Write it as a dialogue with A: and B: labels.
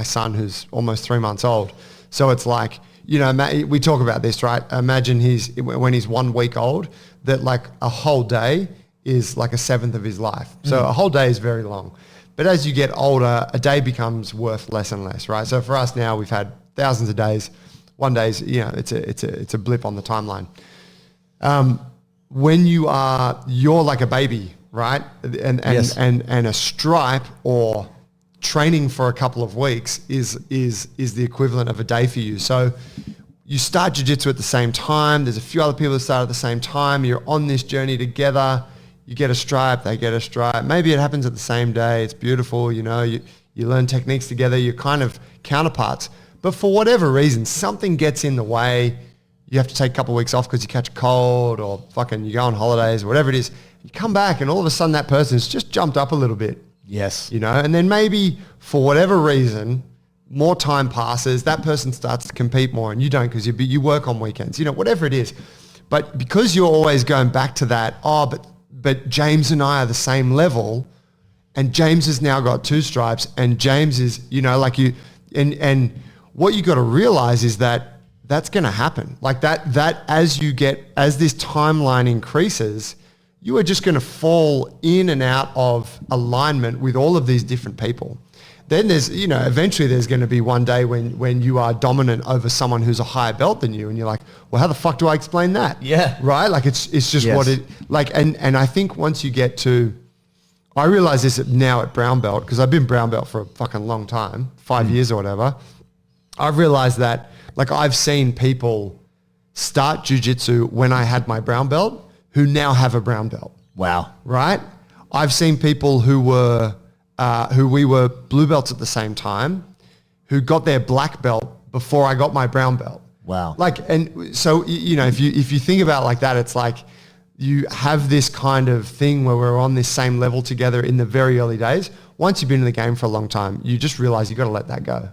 A: my son who's almost 3 months old. So it's like, we talk about this, right? Imagine when he's 1 week old, that like a whole day is like a seventh of his life. So a whole day is very long. But as you get older, a day becomes worth less and less, right? So for us now, we've had thousands of days. One day's, it's a blip on the timeline. When you're like a baby, right? And a stripe or training for a couple of weeks is the equivalent of a day for you. So you start jiu-jitsu at the same time. There's a few other people that start at the same time. You're on this journey together. You get a stripe, they get a stripe. Maybe it happens at the same day. It's beautiful, you learn techniques together. You're kind of counterparts. But for whatever reason, something gets in the way. You have to take a couple of weeks off because you catch a cold or fucking you go on holidays or whatever it is. You come back and all of a sudden that person's just jumped up a little bit.
B: Yes.
A: And then maybe for whatever reason, more time passes, that person starts to compete more and you don't because you work on weekends, whatever it is. But because you're always going back to that, but James and I are the same level and James has now got 2 stripes and James is, and what you got to realize is that that's going to happen. Like that as this timeline increases, you are just going to fall in and out of alignment with all of these different people. Then there's, eventually there's going to be one day when you are dominant over someone who's a higher belt than you. And you're like, well, how the fuck do I explain that?
B: Yeah.
A: Right? Like it's just what it, like, and I think once you get to, I realize this now at brown belt, because I've been brown belt for a fucking long time, 5 years or whatever. I've realized that, like, I've seen people start jiu-jitsu when I had my brown belt who now have a brown belt.
B: Wow.
A: Right? I've seen people who we were blue belts at the same time, who got their black belt before I got my brown belt.
B: Wow.
A: Like, and so, if you think about it like that, it's like you have this kind of thing where we're on this same level together in the very early days. Once you've been in the game for a long time, you just realize you got to let that go.